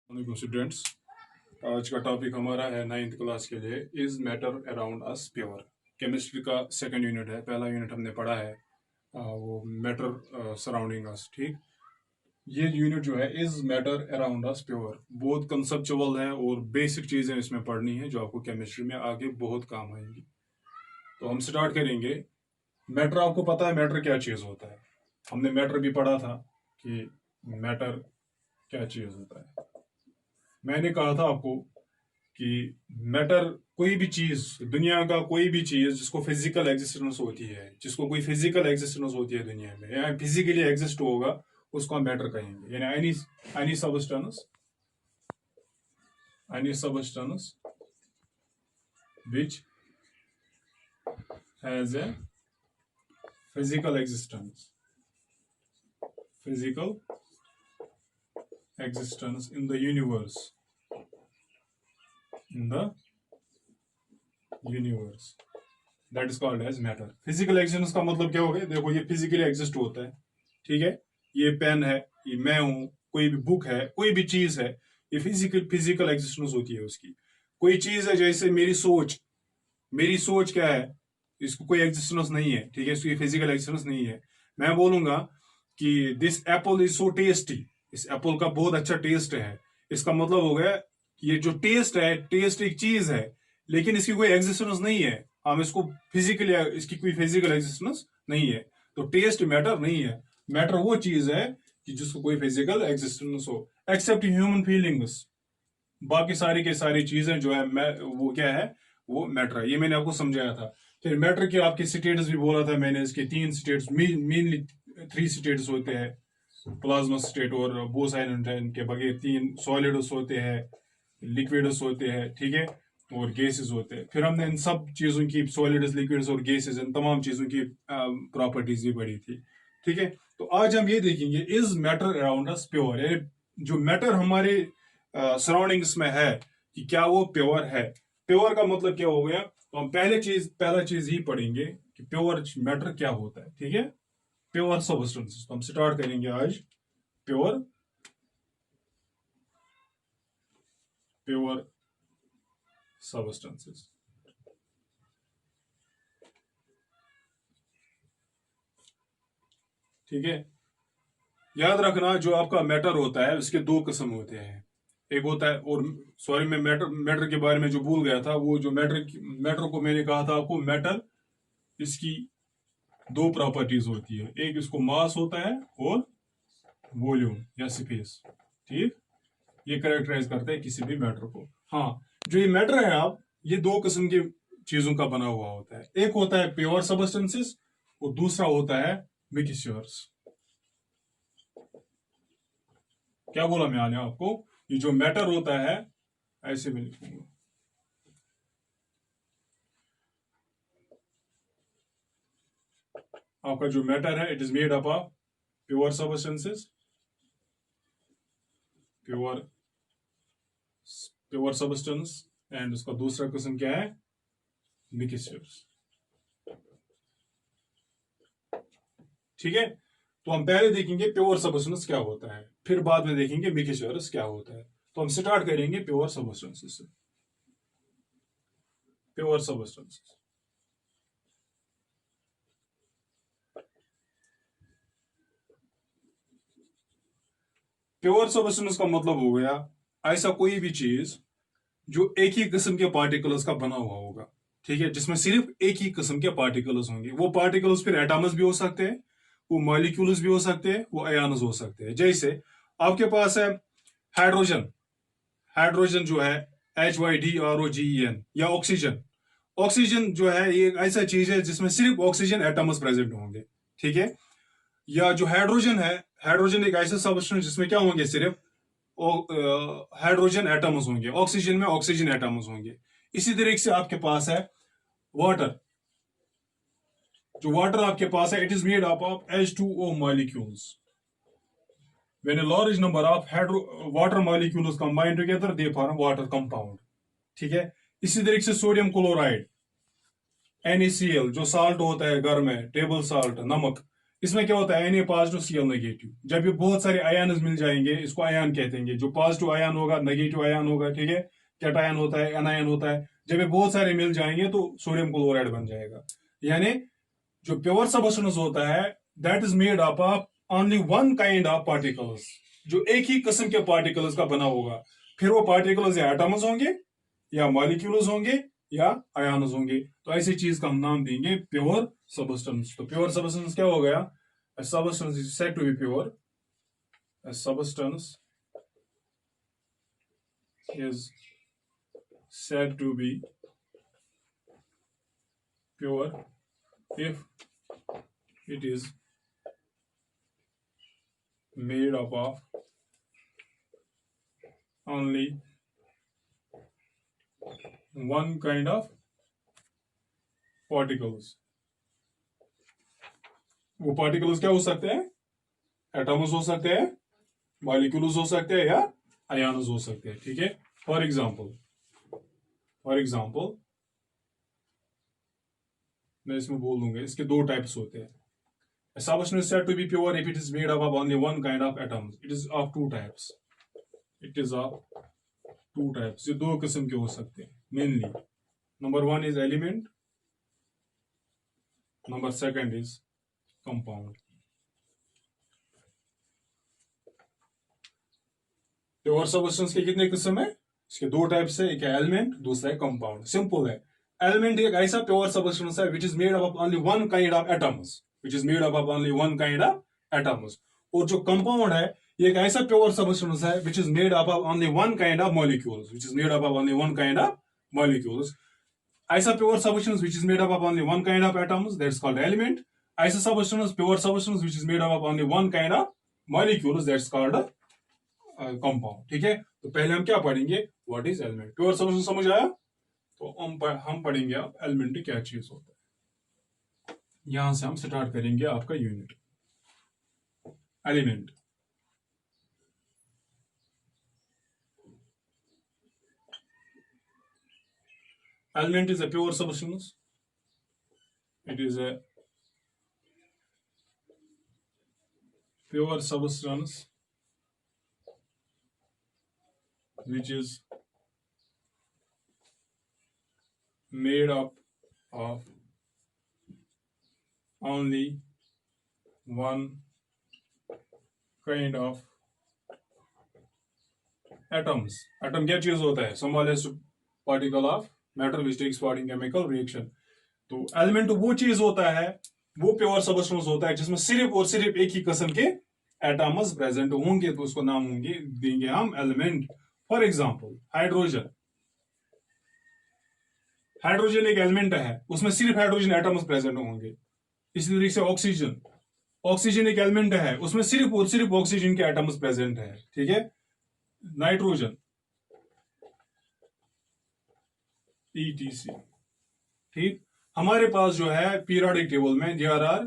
वालेकुम स्टूडेंट्स। आज का टॉपिक हमारा है 9th क्लास के लिए, is matter around us pure. Chemistry का सेकंड यूनिट है। पहला यूनिट हमने पढ़ा है वो मैटर सराउंडिंग अस। ठीक, ये यूनिट जो है is matter around us pure बहुत कंसेप्चुअल है और बेसिक चीजें इसमें पढ़नी है जो आपको केमिस्ट्री में आगे बहुत काम आएंगी। तो हम स्टार्ट करेंगे। मैटर, आपको पता है मैटर क्या चीज होता है? हमने मैटर भी पढ़ा था कि मैटर क्या चीज होता है। मैंने कहा था आपको कि मैटर कोई भी चीज, दुनिया का कोई भी चीज जिसको फिजिकल एग्जिस्टेंस होती है, जिसको कोई फिजिकल एग्जिस्टेंस होती है दुनिया में या फिजिकली एग्जिस्ट होगा, उसको हम मैटर कहेंगे। यानी any substance which has a physical existence in the universe that is called as matter. Physical existence का मतलब क्या हो गया? देखो, ये फिजिकली एग्जिस्ट होता है, ठीक है। ये पेन है, ये मैं हूं, कोई भी बुक है, कोई भी चीज है, ये फिजिकल एग्जिस्टेंस होती है उसकी। कोई चीज है जैसे मेरी सोच क्या है? इसको कोई एग्जिस्टेंस नहीं है, ठीक है, इसकी फिजिकल एग्जिस्टेंस नहीं है। मैं बोलूंगा कि this Apple is so tasty, इस एप्पल का बहुत अच्छा टेस्ट है। इसका मतलब हो गया ये जो टेस्ट है, टेस्ट एक चीज है लेकिन इसकी कोई एग्जिस्टेंस नहीं है। हम इसको फिजिकली, इसकी कोई फिजिकल एग्जिस्टेंस नहीं है। तो टेस्ट मैटर नहीं है। मैटर वो चीज है कि जिसको कोई फिजिकल एग्जिस्टेंस हो, एक्सेप्ट ह्यूमन फीलिंग्स। बाकी सारी के सारी चीजें जो है वो क्या है? वो मैटर है। ये मैंने आपको समझाया था। फिर मैटर के आपके स्टेट्स भी बोला था मैंने। इसके तीन स्टेट्स, मेनली थ्री स्टेट्स होते हैं, प्लाज्मा स्टेट और बोसाइलेंट के बगैर तीन सॉलिड्स होते हैं, लिक्विड्स होते हैं, ठीक है, और गैसेस होते हैं। फिर हमने इन सब चीजों की, सॉलिड्स, लिक्विड्स और गैसेस, इन तमाम चीजों की प्रॉपर्टीज भी पढ़ी थी, ठीक है। तो आज हम ये देखेंगे is matter around us pure, यानी जो मैटर हमारे सराउंडिंग्स में है कि क्या वो प्योर है। प्योर का मतलब क्या हो गया? तो हम पहला चीज ही पढ़ेंगे कि प्योर मैटर क्या होता है, ठीक है। Pure substances. तो हम स्टार्ट करेंगे आज प्योर सबस्टेंसेस, ठीक है। याद रखना, जो आपका मैटर होता है उसके दो किस्म होते हैं। एक होता है, और सॉरी, मैं मैटर के बारे में जो भूल गया था, वो जो मैटर को मैंने कहा था आपको, मैटर इसकी दो प्रॉपर्टीज होती है। एक इसको मास होता है और वॉल्यूम या स्पेस, ठीक। ये कैरेक्टराइज करता है किसी भी मैटर को। हाँ, जो ये मैटर है आप, ये दो किस्म की चीजों का बना हुआ होता है। एक होता है प्योर सबस्टेंसेस और दूसरा होता है मिक्सचर्स। क्या बोला मैंने आपको? ये जो मैटर होता है, ऐसे में लिखूंगा, आपका जो मैटर है, it is made up of pure substances, pure pure substance, and उसका दूसरा क्वेश्चन क्या है? मिक्सचर्स, ठीक है। तो हम पहले देखेंगे प्योर सबस्टेंस क्या होता है, फिर बाद में देखेंगे मिक्सचर्स क्या होता है। तो हम स्टार्ट करेंगे प्योर सबस्टेंसेस से। प्योर सबस्टेंसेस, प्योर सबस्टेंस का मतलब हो गया ऐसा कोई भी चीज जो एक ही किस्म के पार्टिकल्स का बना हुआ होगा, ठीक है, जिसमें सिर्फ एक ही किस्म के पार्टिकल्स होंगे। वो पार्टिकल्स फिर एटम्स भी हो सकते हैं, वो मॉलिक्यूल्स भी हो सकते हैं, वो आयन्स हो सकते हैं। जैसे आपके पास है हाइड्रोजन। हाइड्रोजन जो है HYDROGEN, या ऑक्सीजन। ऑक्सीजन जो है ये एक ऐसा चीज है जिसमें सिर्फ ऑक्सीजन एटम्स प्रेजेंट होंगे, ठीक है। या जो हाइड्रोजन है, हाइड्रोजन एक ऐसा सब्सटेंस जिसमें क्या होंगे? सिर्फ हाइड्रोजन एटम्स होंगे। ऑक्सीजन में ऑक्सीजन एटम्स होंगे। इसी तरीके से आपके पास है वाटर। जो वाटर आपके पास है, it is made up of H2O molecules. When a large number of water molecules combine together, they form water compound, ठीक है। इसी तरीके से सोडियम क्लोराइड NaCl, जो साल्ट होता है घर में, टेबल साल्ट, नमक, इसमें क्या होता है, Na पॉजिटिव Cl नेगेटिव। जब ये बहुत सारे आयन मिल जाएंगे, इसको आयन कहते हैं। जो पॉजिटिव आयन होगा, नेगेटिव आयन होगा, ठीक है, कैटायन होता है, एनायन होता है। जब ये बहुत सारे मिल जाएंगे तो सोडियम क्लोराइड बन जाएगा। यानी जो प्योर सब्सटेंस होता है, that is made up of only one kind of particles, जो एक ही किस्म के पार्टिकल्स का बना होगा। फिर वो पार्टिकल्स या एटम्स होंगे, या मॉलिक्यूल्स होंगे, या आयन्स होंगे। तो ऐसी चीज का हम नाम देंगे प्योर सबस्टेंस। तो प्योर सबस्टेंस क्या हो गया? A substance is said to be pure. A substance is said to be pure if it is made up of only one kind of particles. वो पार्टिकल्स क्या हो सकते हैं? एटम्स हो सकते हैं, मॉलिक्यूल्स हो सकते हैं, या आयन्स हो सकते हैं। ठीक है, फॉर एग्जांपल मैं इसमें बोल दूंगा, इसके दो टाइप्स होते हैं। A substance is said to be pure if it is made up of only one kind of atoms. It is of two types. It is of two types. ये दो किस्म के हो सकते हैं mainly. Number one is element. Number second is compound. Pure substance के कितने किस्म है? इसके दो टाइप्स है, एक है एलिमेंट, दूसरा है कंपाउंड। सिंपल है। एलिमेंट एक ऐसा प्योर सबस्टेंस है which is made up of only one kind of atoms, which is made up of only one kind of atoms. और जो कंपाउंड है, ये एक ऐसा प्योर सबस्टेंस है which is made up of only one kind of molecules, which is made up of only one kind of molecules. ऐसा pure substance which is made up of only one kind of atoms, that's called element. ऐसा substance, pure substance which is made up of only one kind of molecules, that's called compound. ठीक है, तो पहले हम क्या पढ़ेंगे? What is element. Pure substance समझ आया? तो हम पढ़ेंगे अब एलिमेंट क्या चीज होता है। यहां से हम स्टार्ट करेंगे आपका unit. Element, element is a pure substance. It is a pure substance which is made up of only one kind of atoms. Atom क्या चीज होता है? smallest particle of matter which takes part in chemical reaction. तो element वो चीज होता है, वो प्योर सबस्टेंस होता है जिसमें सिर्फ और सिर्फ एक ही किस्म के एटम्स प्रेजेंट होंगे, तो उसको नाम होंगे देंगे हम element. For example hydrogen. Hydrogen एक एलिमेंट है, उसमें सिर्फ हाइड्रोजन एटम्स प्रेजेंट होंगे। इसी तरीके से ऑक्सीजन, ऑक्सीजन एक एलिमेंट है, उसमें सिर्फ और सिर्फ ऑक्सीजन के एटम्स प्रेजेंट है। ठीक है, नाइट्रोजन, ETC। ठीक, हमारे पास जो है पीरियोडिक टेबल में देयर आर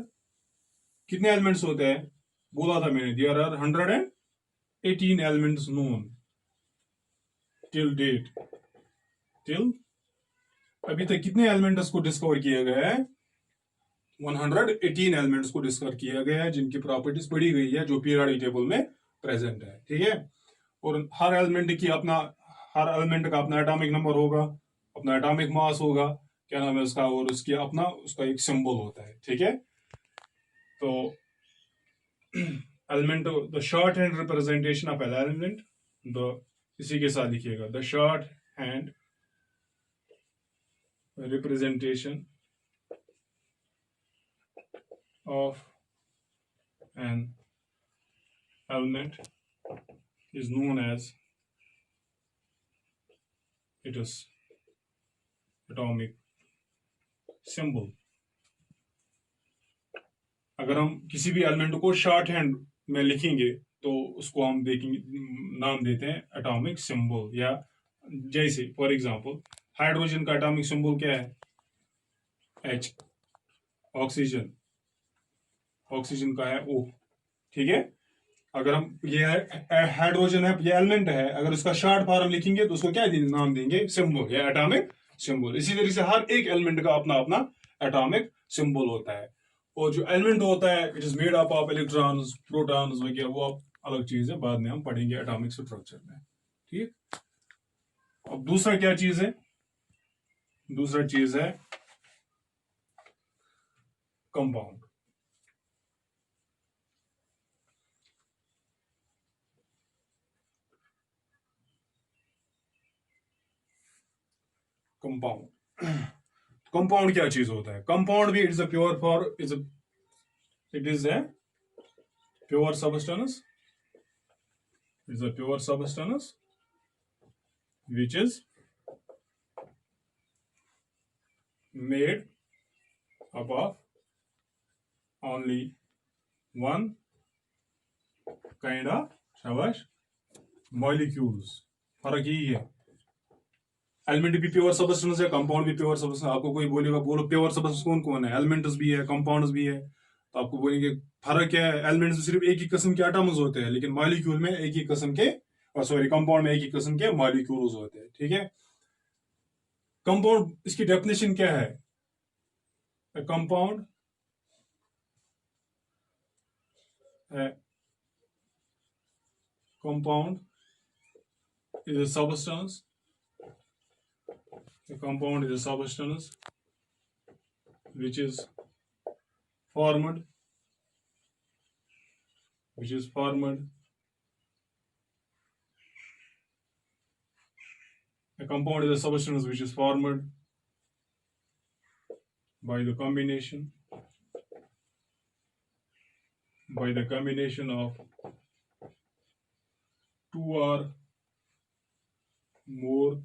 कितने एलिमेंट्स होते हैं? बोला था मैंने, there are 118 elements known till date. Till अभी तक कितने एलिमेंट्स को डिस्कवर किया गया है? 118 एलिमेंट्स को डिस्कवर किया गया है, जिनकी प्रॉपर्टीज पढ़ी गई है, जो पीरियोडिक टेबल में प्रेजेंट है। ठीक है, और हर एलिमेंट का अपना एटॉमिक नंबर होगा, अपना एटॉमिक मास होगा, क्या नाम है उसका, और उसका एक सिंबल होता है। ठीक है, तो element, the short hand representation of an element, इसी के साथ लिखिएगा, the short hand representation of an element is known as its atomic symbol। अगर हम किसी भी एलिमेंट को शॉर्ट हैंड में लिखेंगे तो उसको हम देखेंगे, नाम देते हैं एटॉमिक सिंबल। या जैसे फॉर एग्जांपल हाइड्रोजन का एटॉमिक सिंबल क्या है? H। ऑक्सीजन का है O। ठीक है, अगर हम ये हाइड्रोजन है, ये एलिमेंट है, अगर उसका शॉर्ट फॉर्म लिखेंगे तो उसको क्या नाम देंगे? सिंबल या एटॉमिक सिंबल। इसी तरीके से हर एक एलिमेंट का अपना अपना एटॉमिक सिंबल होता है। और जो एलिमेंट होता है it is made up of electrons, protons वगैरह, वो अब अलग चीज है, बाद में हम पढ़ेंगे एटॉमिक स्ट्रक्चर में। ठीक। अब दूसरा क्या चीज है? दूसरा चीज है कंपाउंड। कंपाउंड कंपाउंड क्या चीज होता है? कंपाउंड भी it's a pure for it is a pure substance, is a pure substance which is made up of only one kind of शाबाश molecules। फर्क यही है। एलिमेंट भी प्योर सबस्टेंस है, कंपाउंड भी प्योर सबस्टेंस। आपको कोई बोलेगा बोलो प्योर सबस्टेंस कौन कौन है? एलिमेंट्स भी है, कंपाउंड्स भी है। तो आपको बोलेंगे फर्क क्या है? एलिमेंट्स में सिर्फ एक ही किस्म के एटम्स होते हैं, लेकिन मॉलिक्यूल में एक ही किस्म के, सॉरी कंपाउंड में एक ही किस्म के मॉलिक्यूल्स होते हैं। ठीक है। कंपाउंड इसकी डेफिनेशन क्या है? Compound compound is a substance. A compound is a substance which is formed, which is formed. A compound is a substance which is formed by the combination of two or more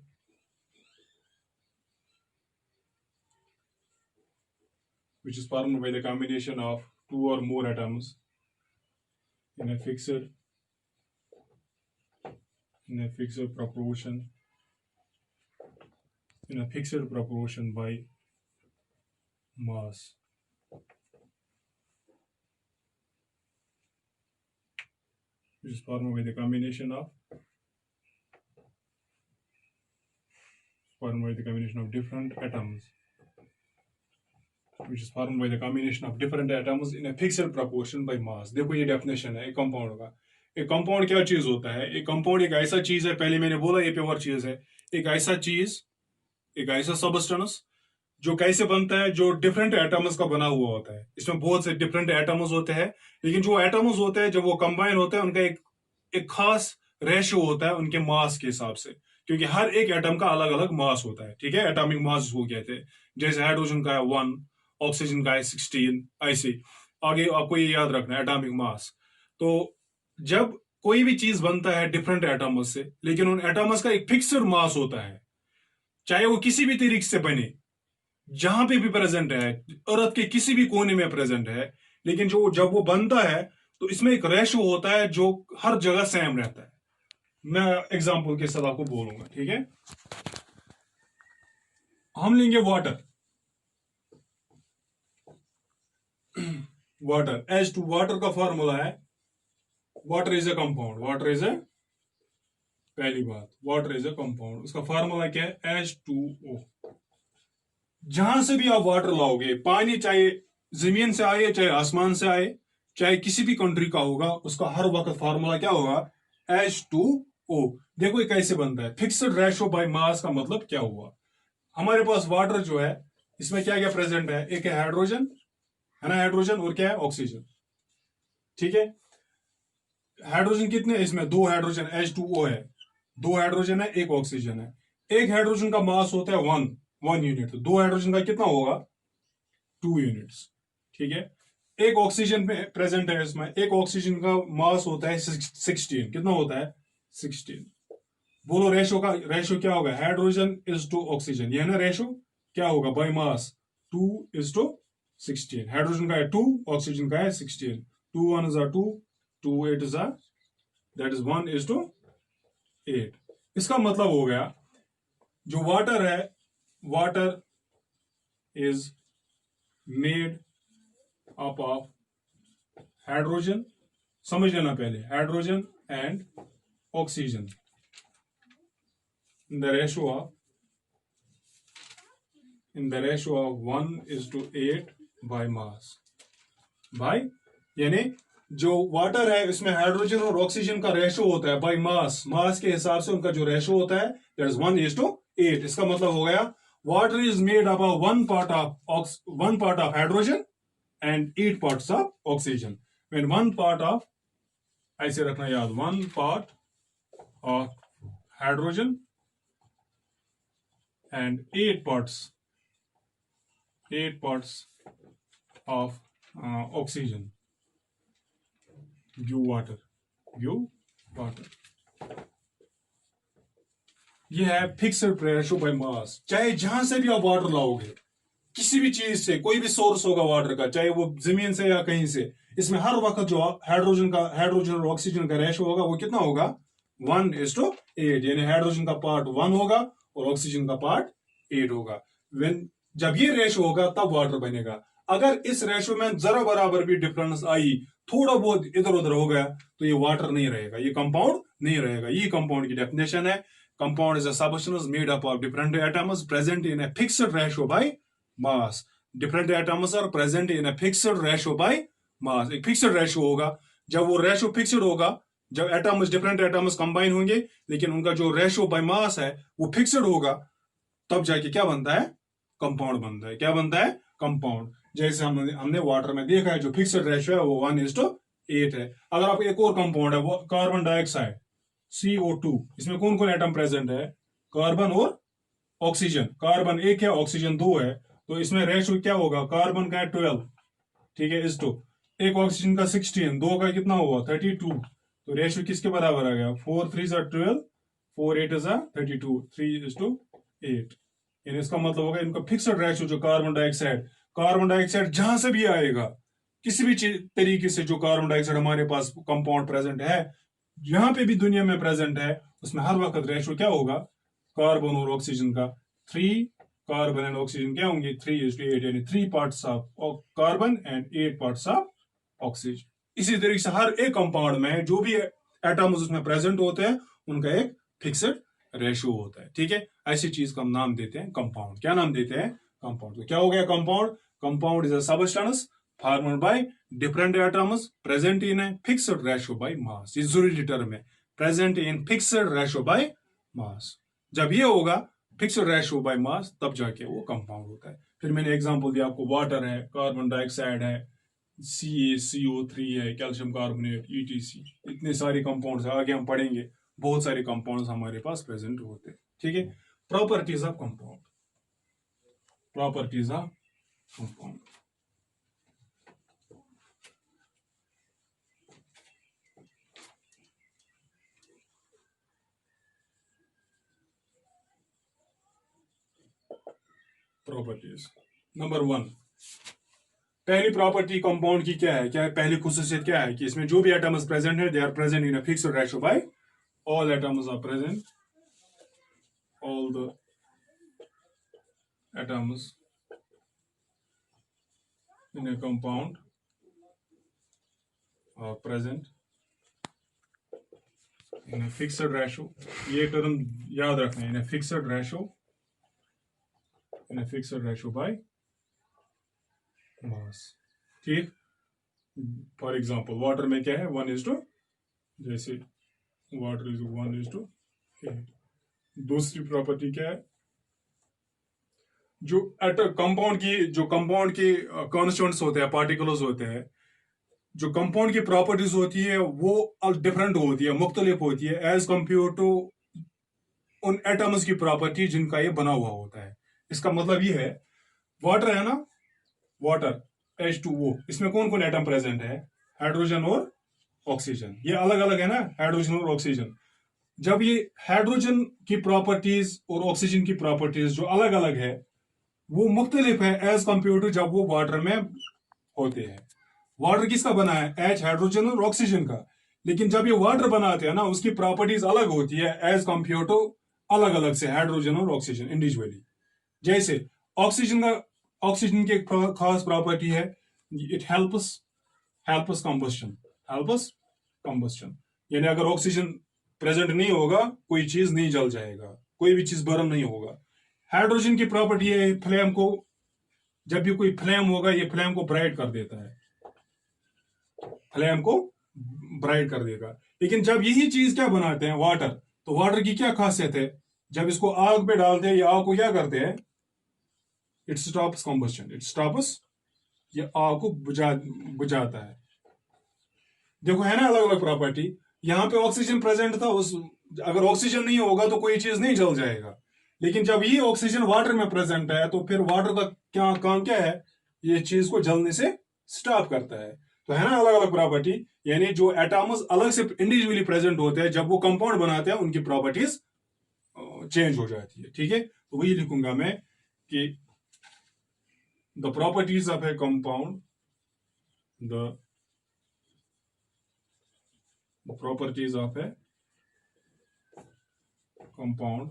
which is formed by the combination of two or more atoms in a fixed proportion by mass. Which is formed by the combination of different atoms, which is formed by the combination of different atoms in a fixed proportion by mass। देखो ये definition है एक compound का। एक compound क्या चीज होता है? एक कंपाउंड एक ऐसा चीज है, पहले मैंने बोला ये प्योर चीज है, एक ऐसा सबस्टेंस जो कैसे बनता है, जो डिफरेंट एटम्स का बना हुआ होता है। इसमें बहुत से डिफरेंट एटम्स होते हैं, लेकिन जो एटम्स होते हैं जब वो कंबाइन होते हैं उनका एक खास रेशियो होता है उनके मास के हिसाब से, क्योंकि हर एक एटम का अलग अलग मास होता है। ठीक है। एटॉमिक मास वो कहते हैं। जैसे हाइड्रोजन का है 1, ऑक्सीजन का है 16, ऐसे आगे आपको ये याद रखना है एटॉमिक मास। तो जब कोई भी चीज बनता है डिफरेंट एटम्स से, लेकिन उन एटम्स का एक फिक्स्ड मास होता है, चाहे वो किसी भी तरीके से बने, जहां पे भी प्रेजेंट है, अर्थ के किसी भी कोने में प्रेजेंट है, लेकिन जो जब वो बनता है तो इसमें एक रेशो होता है जो हर जगह सेम रहता है। मैं एग्जांपल के साथ आपको बोलूंगा। ठीक है। हम लेंगे वाटर। वाटर H2, वाटर का फॉर्मूला है वाटर इज ए कंपाउंड। पहली बात वाटर इज ए कंपाउंड, उसका फॉर्मूला क्या है? H2O। जहां से भी आप वाटर लाओगे, पानी चाहे जमीन से आए चाहे आसमान से आए चाहे किसी भी कंट्री का होगा, उसका हर वक्त फॉर्मूला क्या होगा? H2O। देखो ये कैसे बनता है? फिक्स्ड रेशो बाय मास का मतलब क्या हुआ? हमारे पास वाटर जो है इसमें क्या क्या प्रेजेंट है? एक है हाइड्रोजन, है ना, हाइड्रोजन, और क्या है? ऑक्सीजन। ठीक है। हाइड्रोजन कितने? इसमें दो हाइड्रोजन, H2O है, दो हाइड्रोजन है, एक ऑक्सीजन है। एक हाइड्रोजन का मास होता है वन यूनिट, तो दो हाइड्रोजन का कितना होगा? 2 यूनिट्स। ठीक है। एक ऑक्सीजन में प्रेजेंट है, इसमें एक ऑक्सीजन का मास होता है 16। कितना होता है? 16। बोलो रेशो क्या होगा? हाइड्रोजन इज टू ऑक्सीजन, ये है ना रेशो। क्या होगा बाय मास? 2:16। हाइड्रोजन का है 2, ऑक्सीजन का है 16। 2 1 is 2, 2 8 is that is 1:8। इसका मतलब हो गया जो वाटर है, water is made up of hydrogen, समझ लेना पहले, hydrogen and oxygen in the ratio of 1:8 by mass। भाई, यानी जो वाटर है इसमें हाइड्रोजन और ऑक्सीजन का रेशो होता है बाय मास, मास के हिसाब से उनका जो रेशो होता है दैट इज 1:8। इसका मतलब हो गया water is made up of one part of hydrogen and 8 parts of oxygen. When one part of, ऐसे रखना याद, one part of hydrogen and 8 parts of oxygen, give water, give water। ये है fixed ratio by मास। चाहे जहां से भी आप वाटर लाओगे, किसी भी चीज से, कोई भी सोर्स होगा वाटर का, चाहे वो जमीन से या कहीं से, इसमें हर वक्त जो हाइड्रोजन और ऑक्सीजन का रेशो होगा वो कितना होगा? 1:8। यानी हाइड्रोजन का पार्ट 1 होगा और ऑक्सीजन का पार्ट 8 होगा। वेन जब ये रेशो होगा तब वाटर बनेगा। अगर इस रेशो में जरा बराबर भी डिफरेंस आई, थोड़ा बहुत इधर उधर हो गया, तो ये वाटर नहीं रहेगा, ये कंपाउंड नहीं रहेगा। ये कंपाउंड की डेफिनेशन है। Compound is a substance made up of different atoms present in a fixed ratio by mass. Different atoms are present in a fixed ratio by mass. एक फिक्स्ड रेशो होगा। जब वो ratio fixed होगा, जब atoms, different atoms combine होंगे, लेकिन उनका जो रेशो बाय मास है वो फिक्स्ड होगा, तब जाके क्या बनता है? कंपाउंड बनता है। क्या बनता है? कंपाउंड। जैसे हमने वाटर में देखा है, जो फिक्स्ड रेशो है वो 1:8 है। अगर आप एक और कंपाउंड है, वो कार्बन डाइऑक्साइड CO2, इसमें कौन कौन एटम प्रेजेंट है? कार्बन और ऑक्सीजन। कार्बन 1 है, ऑक्सीजन 2 है, तो इसमें रेशो क्या होगा? कार्बन का है 12, ठीक है, इस टू, एक ऑक्सीजन का 16, दो का कितना हुआ? 32। तो रेशो किसके बराबर आ गया? 4 3 12, 4 8 32, 3:8। यानी इसका मतलब होगा इनका फिक्स्ड रेशो जो कार्बन डाइऑक्साइड जहां से भी आएगा, किसी भी तरीके से जो कार्बन डाइऑक्साइड हमारे पास कंपाउंड प्रेजेंट है, यहां पे भी दुनिया में प्रेजेंट है, उसमें हर वक्त रेशो क्या होगा? कार्बन और ऑक्सीजन का 3, कार्बन एंड ऑक्सीजन क्या होंगे? 3:8, यानी 3 parts of carbon and 8 parts of oxygen. इसी तरीके से हर एक कंपाउंड में जो भी एटम्स उसमें प्रेजेंट होते हैं, उनका एक फिक्स्ड रेशो होता है। ठीक है, ऐसी चीज का हम नाम देते हैं कंपाउंड। क्या नाम देते हैं? कंपाउंड। तो क्या हो गया compound? Compound is a substance formed by different atoms present in a fixed ratio by मास। ये जरूरी टर्म है, present in fixed ratio by मास। जब ये होगा फिक्स्ड रेशो बाय मास, तब जाके वो कंपाउंड होता है। फिर मैंने एग्जांपल दिया आपको, वाटर है, कार्बन डाइऑक्साइड है, CaCO3 है, कैल्शियम कार्बोनेट, ETC, इतने सारे कंपाउंड्स आगे हम पढ़ेंगे। बहुत सारे कंपाउंड्स हमारे पास प्रेजेंट होते हैं। ठीक है, properties of compound. Properties of compound. Properties number 1, पहली प्रॉपर्टी कंपाउंड की क्या है? क्या है पहली खुसूसियत? क्या है कि इसमें जो भी एटम्स प्रेजेंट है, they are present in a fixed ratio by, all atoms are present, all the atoms in a compound are present in a fixed ratio। ये टर्म याद रखना है, in a fixed ratio, in a fixed ratio by mass। ठीक, for example water में क्या है? 1:, जैसे water is 1:8। दूसरी प्रॉपर्टी क्या है? जो कंपाउंड की कॉन्स्टिट्यूएंट्स होते हैं, पार्टिकल्स होते हैं, जो कंपाउंड की प्रॉपर्टीज होती है वो डिफरेंट होती है, मुख्तलिफ होती है एज कंपेयर टू उन एटम्स की प्रॉपर्टी जिनका ये बना हुआ होता है। इसका मतलब ये है, वाटर है ना, वाटर H2O, इसमें कौन कौन एटम प्रेजेंट है? हाइड्रोजन और ऑक्सीजन। ये अलग अलग है ना, हाइड्रोजन और ऑक्सीजन। जब ये हाइड्रोजन की प्रॉपर्टीज और ऑक्सीजन की प्रॉपर्टीज जो अलग अलग है, वो मुख्तलिफ है एज कंपेयर टू जब वो वाटर में होते हैं। वाटर किसका बना है? H, हाइड्रोजन और ऑक्सीजन का। लेकिन जब ये वाटर बनाते हैं ना, उसकी प्रॉपर्टीज अलग होती है एज कंपेयर टू अलग अलग से हाइड्रोजन और ऑक्सीजन इंडिविजुअली। जैसे ऑक्सीजन की एक खास प्रॉपर्टी है, इट हेल्प्स कंबस्शन। यानी अगर ऑक्सीजन प्रेजेंट नहीं होगा, कोई चीज नहीं जल जाएगा, कोई भी चीज बर्न नहीं होगा। हाइड्रोजन की प्रॉपर्टी है फ्लेम को, जब भी कोई फ्लेम होगा, ये फ्लेम को ब्राइट कर देता है। फ्लेम को ब्राइट कर देगा। लेकिन जब यही चीज क्या बनाते हैं, वाटर, तो वाटर की क्या खासियत है, जब इसको आग पे डालते हैं, ये आग को क्या करते हैं, इट स्टॉप्स कॉम्बस्शन, इट स्टॉप्स, ये आग को बुझाता है। देखो है ना अलग अलग प्रॉपर्टी। यहाँ पे ऑक्सीजन प्रेजेंट था, उस अगर ऑक्सीजन नहीं होगा तो कोई चीज नहीं जल जाएगा। लेकिन जब ये ऑक्सीजन वाटर में प्रेजेंट है तो फिर वाटर का क्या काम क्या है, ये चीज को जलने से स्टॉप करता है। तो है ना अलग अलग प्रॉपर्टी, यानी जो एटॉम्स अलग से इंडिविजुअली प्रेजेंट होते हैं, जब वो कंपाउंड बनाते हैं उनकी प्रॉपर्टीज चेंज हो जाती है। ठीक है, तो वही लिखूंगा मैं कि the properties of A compound, the properties of a compound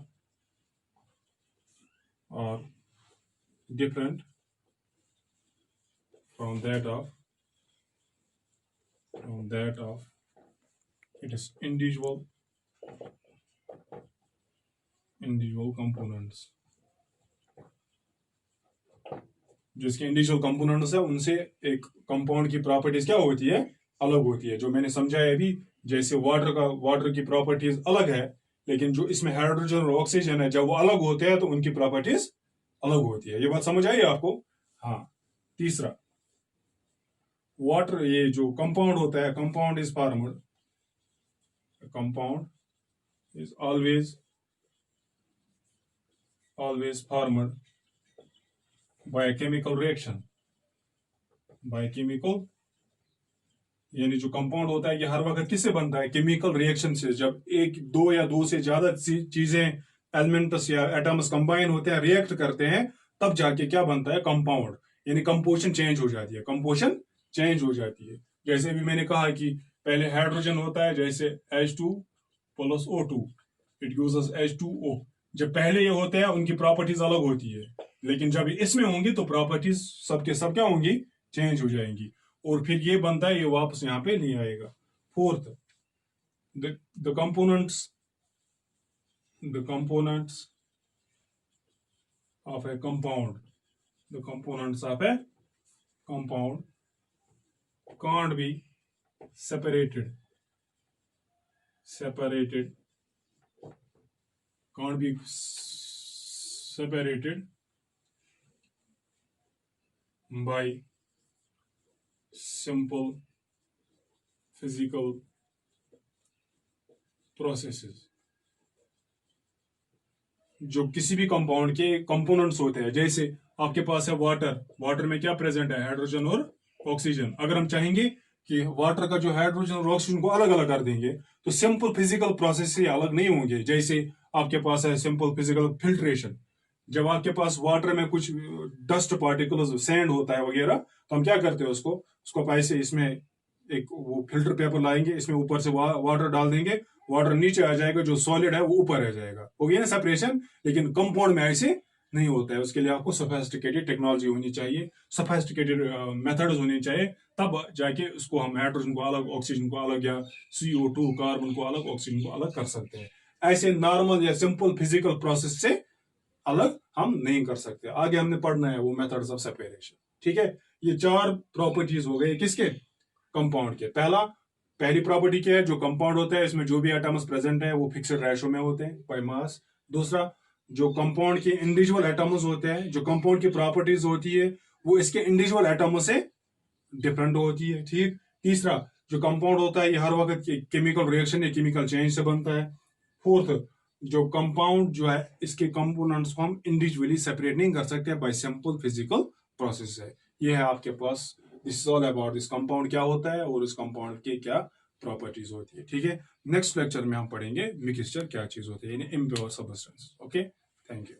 are different from that of its individual components। जो इसके इंडिविजुअल कंपोनेंट्स है उनसे एक कंपाउंड की प्रॉपर्टीज क्या होती है, अलग होती है। जो मैंने समझाया अभी, जैसे वाटर की प्रॉपर्टीज अलग है, लेकिन जो इसमें हाइड्रोजन और ऑक्सीजन है, जब वो अलग होते हैं तो उनकी प्रॉपर्टीज अलग होती है। ये बात समझ आई आपको? हाँ। तीसरा, वाटर, ये जो कंपाउंड होता है, compound is formed, compound is always formed by chemical reaction, by chemical, यानी जो कंपाउंड होता है ये हर वक्त किससे बनता है, केमिकल रिएक्शन से। जब एक, दो या दो से ज्यादा चीजें, एलिमेंट्स या एटम्स कंबाइन होते हैं, रिएक्ट करते हैं, तब जाके क्या बनता है, कंपाउंड, यानी कंपोजिशन चेंज हो जाती है, कंपोजिशन चेंज हो जाती है। जैसे अभी मैंने कहा कि पहले हाइड्रोजन होता है, जैसे H2 + O2, it gives us H2O। जब पहले ये होते हैं उनकी प्रॉपर्टीज अलग होती है, लेकिन जब इसमें होंगी तो प्रॉपर्टीज सबके सब क्या होंगी, चेंज हो जाएंगी, और फिर ये बनता है, ये वापस यहाँ पे नहीं आएगा। Fourth, the components of A compound, the components of A compound can't be separated can't be separated by simple physical processes। जो किसी भी कंपाउंड के कंपोनेंट्स होते हैं, जैसे आपके पास है वाटर, वाटर में क्या प्रेजेंट है, हाइड्रोजन और ऑक्सीजन। अगर हम चाहेंगे कि वाटर का जो हाइड्रोजन और ऑक्सीजन को अलग अलग कर देंगे, तो सिंपल फिजिकल प्रोसेस से अलग नहीं होंगे। जैसे आपके पास है सिंपल फिजिकल फिल्ट्रेशन, जब आपके पास वाटर में कुछ डस्ट पार्टिकल्स, सैंड होता है वगैरह, तो हम क्या करते हैं, उसको आप ऐसे इसमें एक वो फिल्टर पेपर लाएंगे, इसमें ऊपर से वाटर डाल देंगे, वाटर नीचे आ जाएगा, जो सॉलिड है वो ऊपर आ जाएगा, हो गया ना सेपरेशन। लेकिन कंपाउंड में ऐसे नहीं होता है, उसके लिए आपको सोफिस्टिकेटेड टेक्नोलॉजी होनी चाहिए, सोफिस्टिकेटेड मेथड्स होने चाहिए, तब जाके उसको हम हाइड्रोजन को अलग, ऑक्सीजन को अलग, या CO2 कार्बन को अलग, ऑक्सीजन को अलग कर सकते हैं। ऐसे नॉर्मल या सिंपल फिजिकल प्रोसेस से अलग हम नहीं कर सकते। आगे हमने पढ़ना है वो मेथड्स ऑफ सेपरेशन। ठीक है, ये 4 प्रॉपर्टीज हो गए किसके, कंपाउंड के। पहली प्रॉपर्टी क्या है, जो कंपाउंड होता है इसमें जो भी एटम्स प्रेजेंट है वो फिक्स्ड रेशो में होते हैं बाय मास। दूसरा, जो कंपाउंड के इंडिविजुअल एटम्स होते हैं, जो कंपाउंड की प्रॉपर्टीज होती है वो इसके इंडिविजुअल एटमों से डिफरेंट होती है। ठीक। तीसरा, जो कंपाउंड होता है ये हर वक्त केमिकल रिएक्शन या केमिकल चेंज से बनता है। फोर्थ, जो कंपाउंड जो है इसके कंपोनेंट्स को हम इंडिविजुअली सेपरेट नहीं कर सकते बाय सिंपल फिजिकल प्रोसेस है। ये है आपके पास, this is all about this compound क्या होता है और इस कंपाउंड के क्या प्रॉपर्टीज होती है। ठीक है, नेक्स्ट लेक्चर में हम पढ़ेंगे मिक्सचर क्या चीज होती है, यानी impure substance. Okay, thank you.